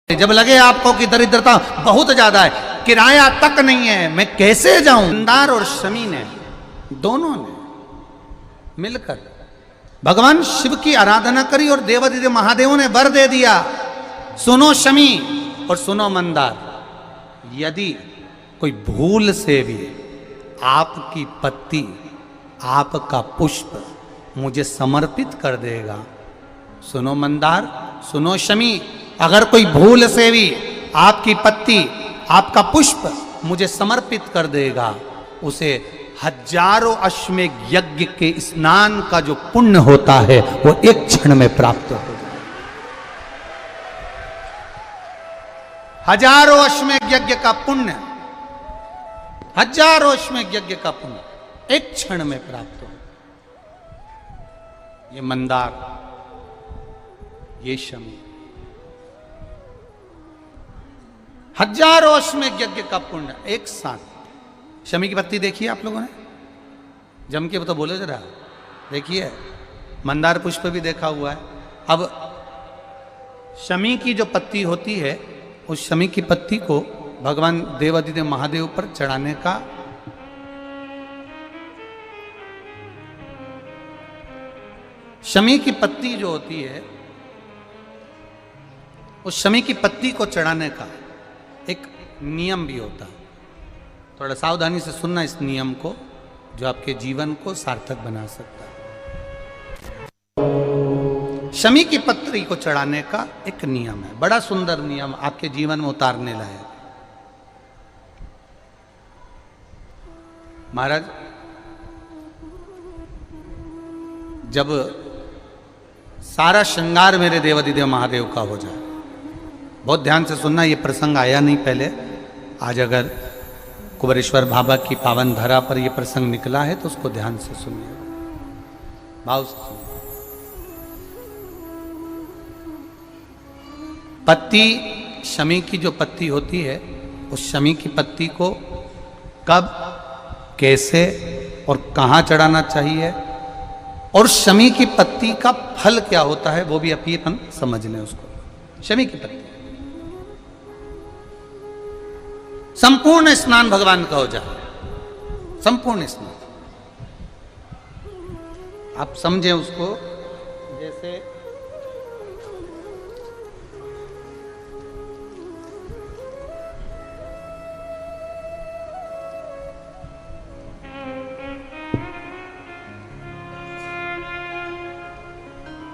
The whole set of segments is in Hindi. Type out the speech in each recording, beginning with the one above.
जब लगे आपको कि दरिद्रता बहुत ज्यादा है, किराया तक नहीं है, मैं कैसे जाऊं, मंदार और शमी ने दोनों ने मिलकर भगवान शिव की आराधना करी और देवादिदेव महादेवों ने वर दे दिया, सुनो शमी और सुनो मंदार, यदि कोई भूल से भी आपकी पत्ती, आपका पुष्प मुझे समर्पित कर देगा, सुनो मंदार, सुनो शमी, अगर कोई भूल से भी आपकी पत्ती, आपका पुष्प मुझे समर्पित कर देगा, उसे हजारों अश्वमेध यज्ञ के स्नान का जो पुण्य होता है वो एक क्षण में प्राप्त हो जाए। हजारों अश्वमेध यज्ञ का पुण्य, हजारों अश्वमेध यज्ञ का पुण्य एक क्षण में प्राप्त हो। ये मंदार, ये शमी, हजारों अश्वमेध यज्ञ का पुण्य एक साथ। शमी की पत्ती देखी है आप लोगों ने, जम के तो बोले जरा, देखिए मंदार पुष्प भी देखा हुआ है। अब शमी की जो पत्ती होती है, उस शमी की पत्ती को भगवान देवादिदेव महादेव पर चढ़ाने का शमी की पत्ती जो होती है, उस शमी की पत्ती को चढ़ाने का एक नियम भी होता है। थोड़ा सावधानी से सुनना इस नियम को, जो आपके जीवन को सार्थक बना सकता है। शमी की पत्री को चढ़ाने का एक नियम है, बड़ा सुंदर नियम, आपके जीवन में उतारने लायक। महाराज, जब सारा श्रृंगार मेरे देवादिदेव महादेव का हो जाए, बहुत ध्यान से सुनना, ये प्रसंग आया नहीं पहले, आज अगर कुबेरेश्वर बाबा की पावन धरा पर यह प्रसंग निकला है तो उसको ध्यान से सुनिए, भाव से सुनिए। पत्ती, शमी की जो पत्ती होती है, उस शमी की पत्ती को कब, कैसे और कहां चढ़ाना चाहिए, और शमी की पत्ती का फल क्या होता है, वो भी अपन समझ लें उसको। शमी की पत्ती, संपूर्ण स्नान भगवान का हो जाए, संपूर्ण स्नान, आप समझें उसको। जैसे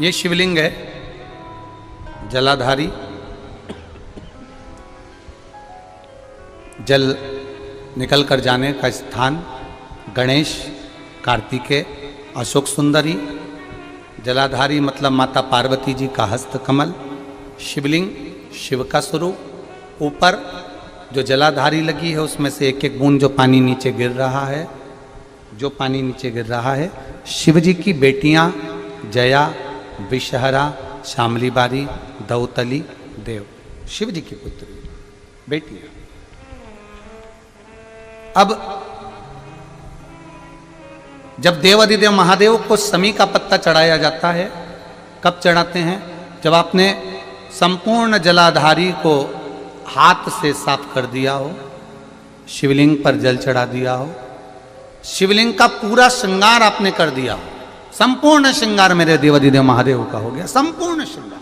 ये शिवलिंग है, जलाधारी, जल निकल कर जाने का स्थान, गणेश, कार्तिकेय, अशोक सुंदरी, जलाधारी मतलब माता पार्वती जी का हस्त कमल, शिवलिंग, शिव का स्वरूप, ऊपर जो जलाधारी लगी है उसमें से एक एक बूंद जो पानी नीचे गिर रहा है, जो पानी नीचे गिर रहा है, शिव जी की बेटियां जया, विषहरा, शामली बारी, दौतली, देव, शिव जी की पुत्री बेटियां। अब जब देवादिदेव महादेव को शमी का पत्ता चढ़ाया जाता है, कब चढ़ाते हैं, जब आपने संपूर्ण जलाधारी को हाथ से साफ कर दिया हो, शिवलिंग पर जल चढ़ा दिया हो, शिवलिंग का पूरा श्रृंगार आपने कर दिया हो, संपूर्ण श्रृंगार मेरे देवादिदेव महादेव का हो गया, संपूर्ण श्रृंगार।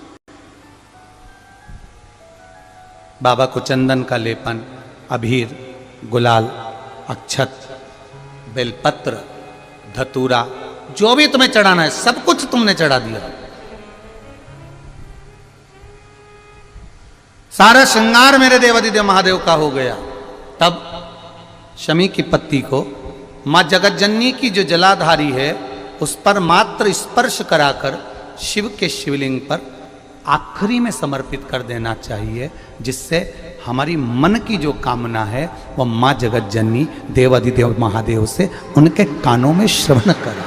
बाबा को चंदन का लेपन, अबीर, गुलाल, अक्षत, बेलपत्र, धतूरा, जो भी तुम्हें चढ़ाना है सब कुछ तुमने चढ़ा दिया, सारा श्रृंगार मेरे देवादिदेव महादेव का हो गया। तब शमी की पत्ती को मां जगतजननी की जो जलाधारी है उस पर मात्र स्पर्श कराकर शिव के शिवलिंग पर आखिरी में समर्पित कर देना चाहिए, जिससे हमारी मन की जो कामना है वह मां जगतजननी देवादिदेव महादेव से उनके कानों में श्रवण करा।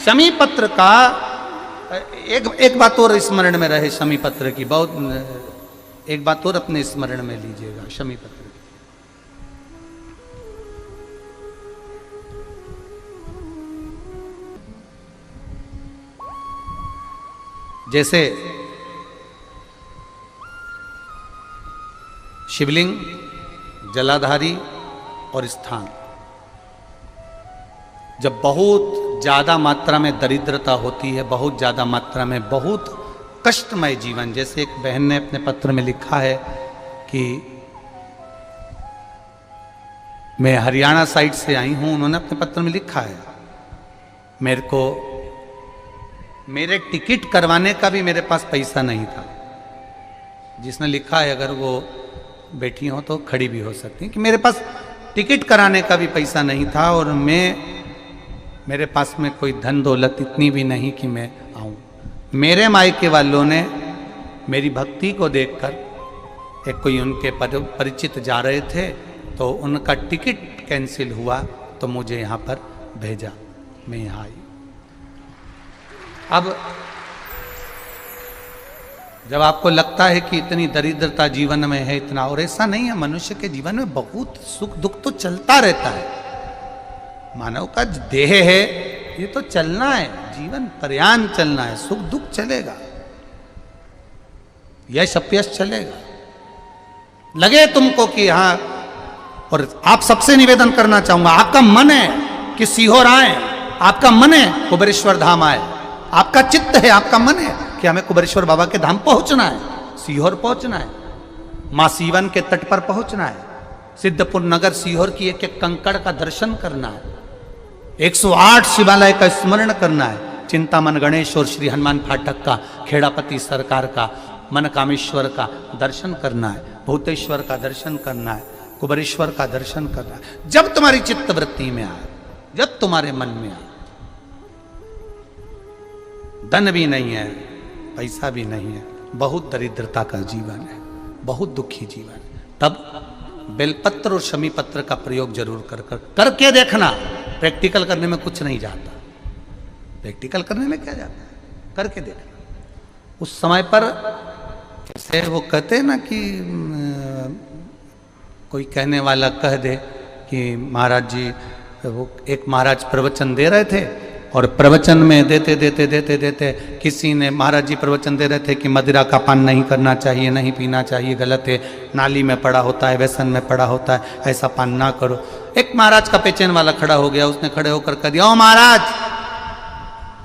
शमी पत्र का एक बात और स्मरण में रहे, शमी पत्र की बहुत एक बात और अपने स्मरण में लीजिएगा। शमी पत्र जैसे शिवलिंग, जलाधारी और स्थान। जब बहुत ज़्यादा मात्रा में दरिद्रता होती है, बहुत ज़्यादा मात्रा में बहुत कष्टमय जीवन, जैसे एक बहन ने अपने पत्र में लिखा है कि मैं हरियाणा साइड से आई हूँ, उन्होंने अपने पत्र में लिखा है मेरे को मेरे टिकट करवाने का भी मेरे पास पैसा नहीं था। जिसने लिखा है अगर वो बैठी हो तो खड़ी भी हो सकती है कि मेरे पास टिकट कराने का भी पैसा नहीं था और मेरे पास में कोई धन दौलत इतनी भी नहीं कि मैं आऊँ। मेरे मायके वालों ने मेरी भक्ति को देखकर, एक कोई उनके परिचित जा रहे थे तो उनका टिकट कैंसिल हुआ तो मुझे यहाँ पर भेजा, मैं यहाँ आई। अब जब आपको लगता है कि इतनी दरिद्रता जीवन में है इतना, और ऐसा नहीं है, मनुष्य के जीवन में बहुत सुख दुख तो चलता रहता है। मानव का देह है, ये तो चलना है, जीवन पर्यान चलना है, सुख दुख चलेगा, यश अपयश चलेगा। लगे तुमको कि हाँ, और आप सबसे निवेदन करना चाहूंगा, आपका मन है कि सीहोर आए, आपका मन है कुबेरेश्वर धाम आए, आपका चित्त है, आपका मन है कि हमें कुबेरेश्वर बाबा के धाम पहुंचना है, सीहोर पहुंचना है, मां सीवन के तट पर पहुंचना है, सिद्धपुर नगर सीहोर की एक एक कंकड़ का दर्शन करना है, 108 शिवालय का स्मरण करना है, चिंतामन गणेश और श्री हनुमान फाटक का, खेड़ापति सरकार का, मनकामेश्वर का दर्शन करना है, भूतेश्वर का दर्शन करना है, कुबेरेश्वर का दर्शन करना है। जब तुम्हारी चित्त वृत्ति में आए, जब तुम्हारे मन में आए, धन भी नहीं है, पैसा भी नहीं है, बहुत दरिद्रता का जीवन है, बहुत दुखी जीवन है, तब बेलपत्र और शमी पत्र का प्रयोग जरूर करके देखना। प्रैक्टिकल करने में कुछ नहीं जाता, प्रैक्टिकल करने में क्या जाता है, करके देखना। उस समय पर जैसे वो कहते हैं ना कि कोई कहने वाला कह दे कि महाराज जी, वो एक महाराज प्रवचन दे रहे थे और प्रवचन में देते देते देते देते किसी ने, महाराज जी प्रवचन दे रहे थे कि मदिरा का पान नहीं करना चाहिए, नहीं पीना चाहिए, गलत है, नाली में पड़ा होता है, व्यसन में पड़ा होता है, ऐसा पान ना करो। एक महाराज का पेचेन वाला खड़ा हो गया, उसने खड़े होकर कह दिया, ओ महाराज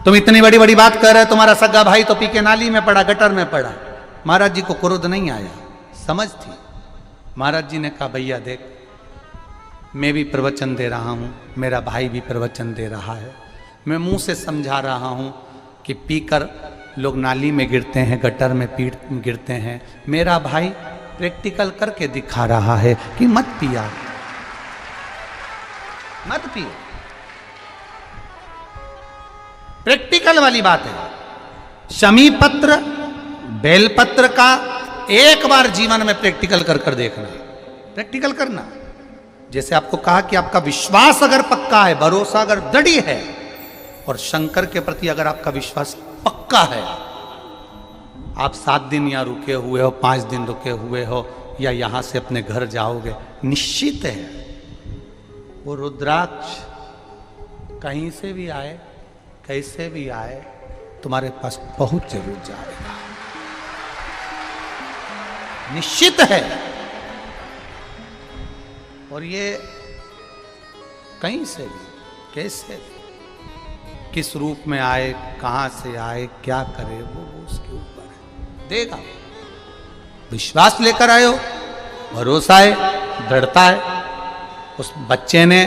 तुम इतनी बड़ी बड़ी बात कर रहे हो, तुम्हारा सगा भाई तो पी के नाली में पड़ा, गटर में पड़ा। महाराज जी को क्रोध नहीं आया, समझ थी। महाराज जी ने कहा, भैया देख, मैं भी प्रवचन दे रहा हूँ, मेरा भाई भी प्रवचन दे रहा है, मैं मुंह से समझा रहा हूँ कि पीकर लोग नाली में गिरते हैं, गटर में गिरते हैं, मेरा भाई प्रैक्टिकल करके दिखा रहा है कि मत पिया, मत पियो। प्रैक्टिकल वाली बात है। शमी पत्र, बेलपत्र का एक बार जीवन में प्रैक्टिकल कर देखना, प्रैक्टिकल करना। जैसे आपको कहा कि आपका विश्वास अगर पक्का है, भरोसा अगर दृढ़ है, और शंकर के प्रति अगर आपका विश्वास पक्का है, आप 7 दिन यहाँ रुके हुए हो, 5 दिन रुके हुए हो, या यहां से अपने घर जाओगे, निश्चित है वो रुद्राक्ष कहीं से भी आए, कैसे भी आए, तुम्हारे पास पहुंच जरूर जाएगा, निश्चित है। और ये कहीं से भी, कैसे भी, किस रूप में आए, कहां से आए, क्या करे, वो उसके ऊपर है, देगा। विश्वास लेकर आए हो, भरोसा है, दृढ़ता है। उस बच्चे ने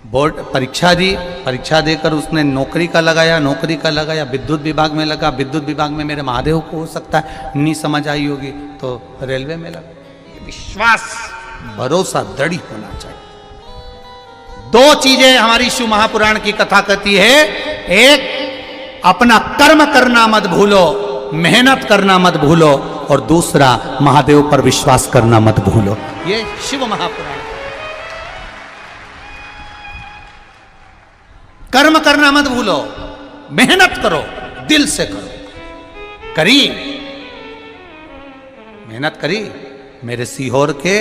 बोर्ड परीक्षा दी, परीक्षा देकर उसने नौकरी का लगाया, विद्युत विभाग में लगा, विद्युत विभाग में मेरे महादेव को हो सकता है नहीं समझ आई होगी तो रेलवे में लगा। विश्वास, भरोसा दृढ़ होना चाहिए। 2 चीजें हमारी शिव महापुराण की कथा कहती है, एक अपना कर्म करना मत भूलो, मेहनत करना मत भूलो, और दूसरा महादेव पर विश्वास करना मत भूलो। ये शिव महापुराण। कर्म करना मत भूलो, मेहनत करो, दिल से करो। करी मेहनत करी, मेरे सीहोर के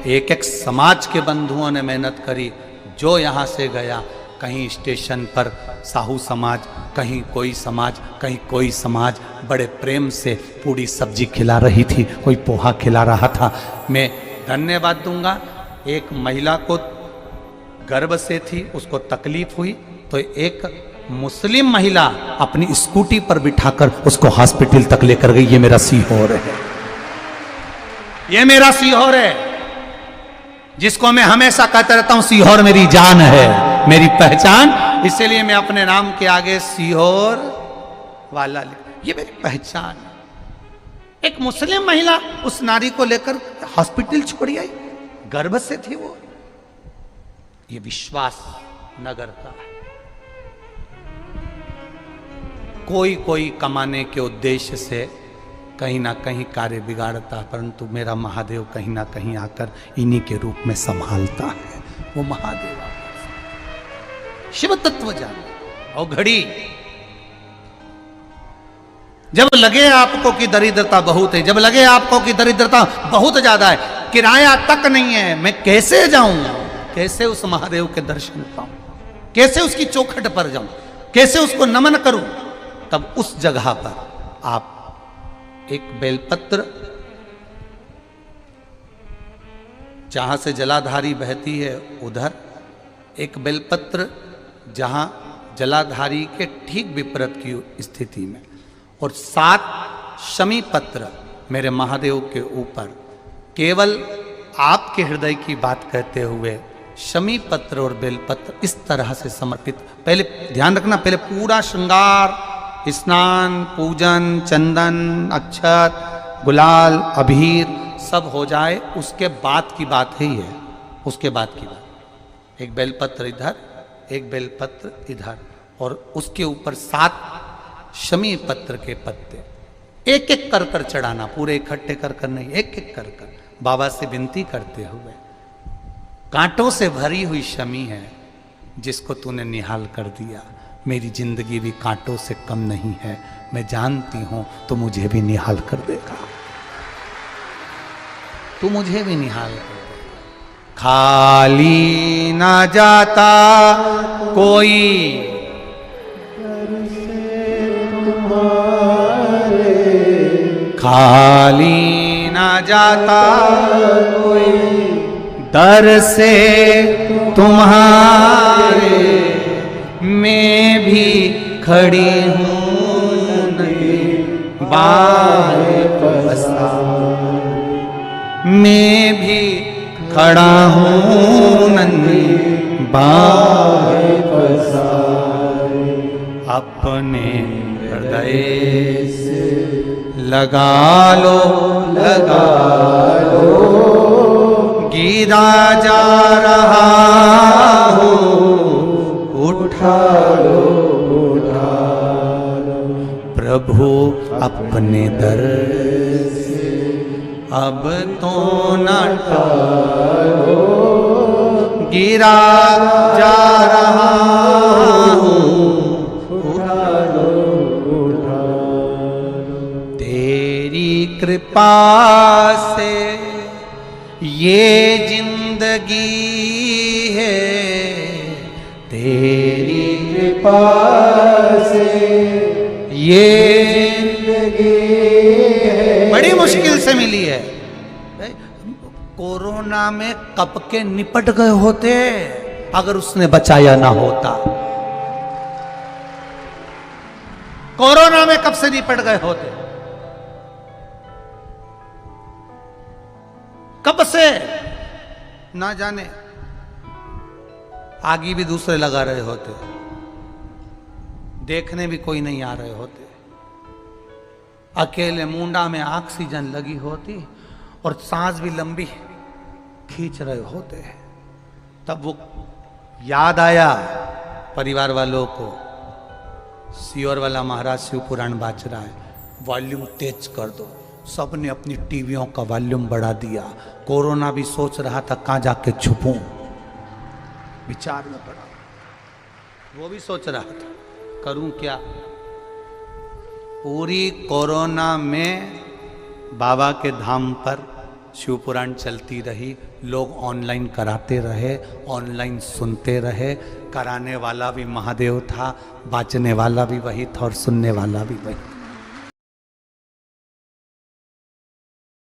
एक एक समाज के बंधुओं ने मेहनत करी। जो यहां से गया, कहीं स्टेशन पर साहू समाज, कहीं कोई समाज, कहीं कोई समाज बड़े प्रेम से पूरी सब्जी खिला रही थी, कोई पोहा खिला रहा था। मैं धन्यवाद दूंगा। एक महिला को गर्भ से थी, उसको तकलीफ हुई तो एक मुस्लिम महिला अपनी स्कूटी पर बिठाकर उसको हॉस्पिटल तक लेकर गई। ये मेरा सीहोर है, ये मेरा सीहोर है, जिसको मैं हमेशा कहता रहता हूं सीहोर मेरी जान है, मेरी पहचान। इसीलिए मैं अपने नाम के आगे सीहोर वाला लिख, ये मेरी पहचान है। एक मुस्लिम महिला उस नारी को लेकर हॉस्पिटल छोड़ी आई, गर्भ से थी वो। ये विश्वास नगर का है। कोई कोई कमाने के उद्देश्य से कहीं ना कहीं कार्य बिगाड़ता, परंतु मेरा महादेव कहीं ना कहीं आकर इन्हीं के रूप में संभालता है। वो महादेव शिव तत्व जाने। और घड़ी जब लगे आपको कि दरिद्रता बहुत है, जब लगे आपको कि दरिद्रता बहुत ज्यादा है, किराया तक नहीं है, मैं कैसे जाऊं, कैसे उस महादेव के दर्शन पाऊं, कैसे उसकी चौखट पर जाऊं, कैसे उसको नमन करूं, तब उस जगह पर आप एक बेलपत्र, जहां से जलाधारी बहती है उधर एक बेलपत्र, जहां जलाधारी के ठीक विपरीत की स्थिति में, और 7 शमी पत्र मेरे महादेव के ऊपर, केवल आपके हृदय की बात कहते हुए शमी पत्र और बेलपत्र इस तरह से समर्पित। पहले ध्यान रखना, पहले पूरा श्रृंगार, स्नान, पूजन, चंदन, अक्षत, गुलाल, अबीर सब हो जाए, उसके बाद की बात ही है, उसके बाद की बात। एक बेलपत्र इधर, एक बेलपत्र इधर, और उसके ऊपर 7 शमी पत्र के पत्ते एक एक कर कर चढ़ाना, पूरे इकट्ठे कर कर नहीं, एक एक कर कर बाबा से विनती करते हुए। कांटों से भरी हुई शमी है जिसको तूने निहाल कर दिया, मेरी जिंदगी भी कांटों से कम नहीं है, मैं जानती हूं तो मुझे भी निहाल कर देगा, तू मुझे भी निहाल कर देगा। खाली ना जाता कोई खाली ना जाता कोई दर से तुम्हारे, मैं भी खड़ी हूँ नहीं बसा, मैं भी खड़ा हूँ नन्ही बसा, अपने हृदय से लगा लो गिरा जा रहा हूँ, उठा लो प्रभु अपने दर से, अब तो न टालो, गिरा जा रहा हूँ, उठा लो तेरी कृपा से ये जिंदगी है, तेरी कृपा से ये जिंदगी है। बड़ी मुश्किल से मिली है। कोरोना में कब के निपट गए होते अगर उसने बचाया ना होता। कोरोना में कब से निपट गए होते, कब से ना जाने, आगे भी दूसरे लगा रहे होते, देखने भी कोई नहीं आ रहे होते, अकेले मुंडा में ऑक्सीजन लगी होती और सांस भी लंबी खींच रहे होते। तब वो याद आया परिवार वालों को, सीओर वाला महाराज शिव पुराण बाज रहा है, वॉल्यूम तेज कर दो। सबने अपनी टीवियों का वॉल्यूम बढ़ा दिया। कोरोना भी सोच रहा था कहां जाके छुपूं, विचार में पड़ा, वो भी सोच रहा था करूं क्या। पूरी कोरोना में बाबा के धाम पर शिव पुराण चलती रही, लोग ऑनलाइन कराते रहे, ऑनलाइन सुनते रहे। कराने वाला भी महादेव था, बाचने वाला भी वही था और सुनने वाला भी वही।